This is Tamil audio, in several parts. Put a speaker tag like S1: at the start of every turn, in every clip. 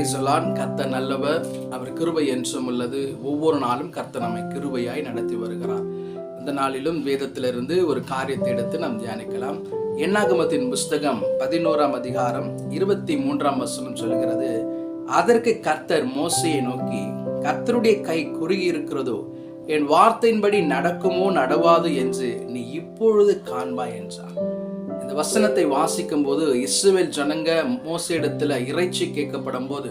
S1: Praise the Lord. கர்த்தர் நல்லவர், அவர் கிருபை என்றும் உள்ளது. ஒவ்வொரு நாளும் கர்த்தர் நம்மை கிருபையாய் நடத்தி வருகிறார். இந்த நாளிலும் வேதத்திலிருந்து ஒரு காரியத்தை எடுத்து நாம் தியானிக்கலாம். என்னாகமத்தின் புஸ்தகம் 11ஆம் அதிகாரம் 23ஆம் வசனம் சொல்கிறது, அதற்கு கர்த்தர் மோசேயை நோக்கி, கர்த்தருடைய கை குறுகி இருக்கிறதோ, என் வார்த்தையின்படி நடக்குமோ நடவாது என்று நீ இப்பொழுது காண்பாய் என்றார். இந்த வசனத்தை வாசிக்கும் போது இஸ்ரவேல் ஜனங்க மோசே இடத்துல இறைச்சி கேட்கப்படும் போது,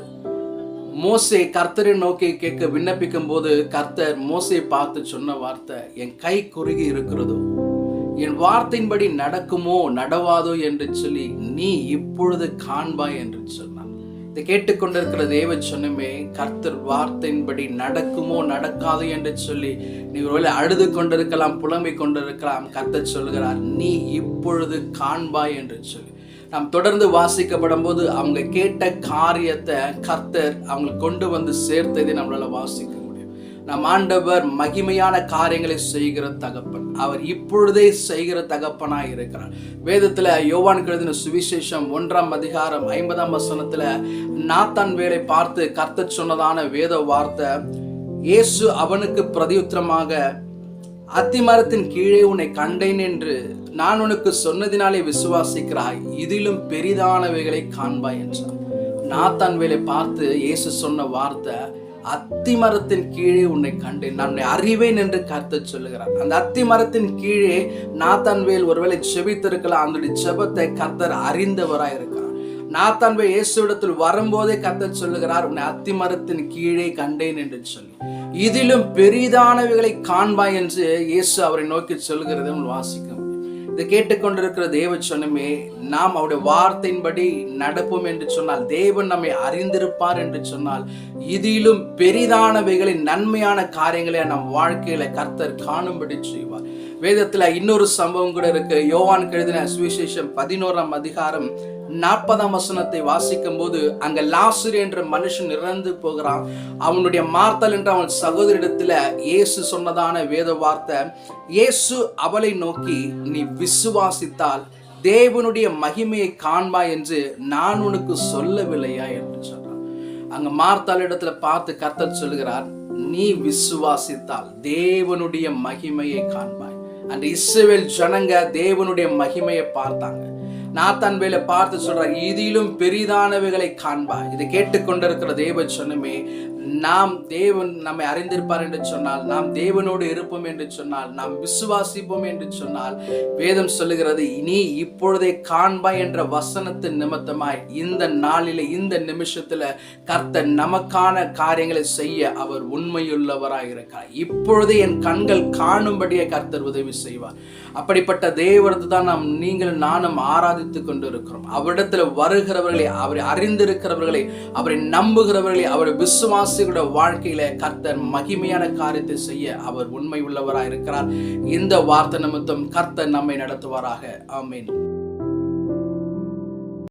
S1: மோசே கர்த்தரை நோக்கி கேட்க விண்ணப்பிக்கும் போது கர்த்தர் மோசே பார்த்து சொன்ன வார்த்தை, என் கை குறுகி இருக்கிறதோ, என் வார்த்தையின்படி நடக்குமோ நடவாதோ என்று சொல்லி நீ இப்பொழுது காண்பாய் என்று சொன்னார். இதை கேட்டுக்கொண்டிருக்கிற தேவ சொன்னமே, கர்த்தர் வார்த்தையின்படி நடக்குமோ நடக்காது என்று சொல்லி நீ ஒருவேளை அழுது கொண்டிருக்கலாம், புலம்பிக் கொண்டிருக்கலாம். கர்த்தர் சொல்கிறார், நீ இப்பொழுது காண்பாய் என்று சொல்லி. நாம் தொடர்ந்து வாசிக்கப்படும் போது அவங்க கேட்ட காரியத்தை கர்த்தர் அவங்களுக்கு கொண்டு வந்து சேர்த்ததை நம்மளால வாசிக்க முடியும். நம் ஆண்டவர் மகிமையான காரியங்களை செய்கிற தகப்பன். அவர் இப்பொழுதே செய்கிற தகப்பனாய் இருக்கிறார். வேதத்துல யோவான் எழுதின சுவிசேஷம் 1ஆம் அதிகாரம் 50ஆம் வசனத்துல நாத்தான் வேலை பார்த்து கர்த்தர் சொன்னதான வேத வார்த்தை, இயேசு அவனுக்கு பிரதியுத்தரமாக, அத்திமரத்தின் கீழே உன்னை கண்டேன் என்று நான் உனக்கு சொன்னதினாலே விசுவாசிக்கிறாய், இதிலும் பெரிதானவைகளை காண்பாய் என்றார். நாத்தான் வேலை பார்த்து இயேசு சொன்ன வார்த்தை, அத்திமரத்தின் கீழே உன்னை கண்டேன், நான் உன்னை அறிவேன் என்று கர்த்தர் சொல்லுகிறார். அந்த அத்திமரத்தின் கீழே நாத்தான் வேல் ஒருவேளை செபித்திருக்கலாம். அந்த செபத்தை கர்த்தர் அறிந்தவராய் இருக்கிறார். நாத்தான் வேல் இயேசுவிடத்தில் வரும்போதே கர்த்தர் சொல்லுகிறார், உன்னை அத்திமரத்தின் கீழே கண்டேன் என்று சொல்லி, இதிலும் பெரிதானவைகளை காண்பாய் என்று இயேசு அவரை நோக்கி சொல்கிறதை வாசிக்க முடியும். இதை கேட்டுக்கொண்டிருக்கிற தேவ சொன்னமே, நாம் அவருடைய வார்த்தையின்படி நடப்போம் என்று சொன்னால், தேவன் நம்மை அறிந்திருப்பார் என்று சொன்னால், இதிலும் பெரிதானவைகளின் நன்மையான காரியங்களை நம் வாழ்க்கையில கர்த்தர் காணும்படி செய்வார். வேதத்துல இன்னொரு சம்பவம் கூட இருக்கு. யோவான் எழுதின சுவிசேஷம் 11ஆம் அதிகாரம் 40ஆம் வசனத்தை வாசிக்கும் போது, அங்க லாசரு என்ற மனுஷன் இறந்து போகிறான். அவனுடைய மார்த்தாள் என்ற அவன் சகோதரிடத்துல இயேசு சொன்னதான வேத வார்த்தை, இயேசு அவளை நோக்கி, நீ விசுவாசித்தால் தேவனுடைய மகிமையை காண்பாய் என்று நான் உனக்கு சொல்லவில்லையா என்று சொல்றான். அங்க மார்த்தாள் இடத்துல பார்த்து கர்த்தர் சொல்கிறார், நீ விசுவாசித்தால் தேவனுடைய மகிமையை காண்பாய். அந்த இஸ்ரவேல் ஜனங்க தேவனுடைய மகிமையை பார்த்தாங்க. நாத்தான் வேலை பார்த்து சொல்றார், இதிலும் பெரிதானவைகளை காண்பாய். இதை கேட்டுக்கொண்டிருக்கிற தேவ சொன்னமே, நாம் தேவன் நம்மை அறிந்திருப்பார் என்று சொன்னால், நாம் தேவனோடு இருப்போம் என்று சொன்னால், நாம் விசுவாசிப்போம் என்று சொன்னால், வேதம் சொல்லுகிறது, நீ இப்பொழுதே காண்பாய் என்ற வசனத்தின் நிமித்தமாய் இந்த நாளில இந்த நிமிஷத்துல கர்த்தர் நமக்கான காரியங்களை செய்ய அவர் உண்மையுள்ளவராய் இருக்கிறார். இப்பொழுதே என் கண்கள் காணும்படியே கர்த்தர் உதவி செய்வார். அப்படிப்பட்ட தேவரத்தை தான் நாம் நீங்களும் நானும் ஆராதித்துக் கொண்டு இருக்கிறோம். அவரிடத்துல வருகிறவர்களை, அவரை அறிந்திருக்கிறவர்களை, அவரை நம்புகிறவர்களை, அவரை விசுவாசிகளுடைய வாழ்க்கையில கர்த்தர் மகிமையான காரியத்தை செய்ய அவர் உண்மை உள்ளவராய் இருக்கிறார். இந்த வார்த்தை நிமித்தம் கர்த்தர் நம்மை நடத்துவாராக. ஆமென்.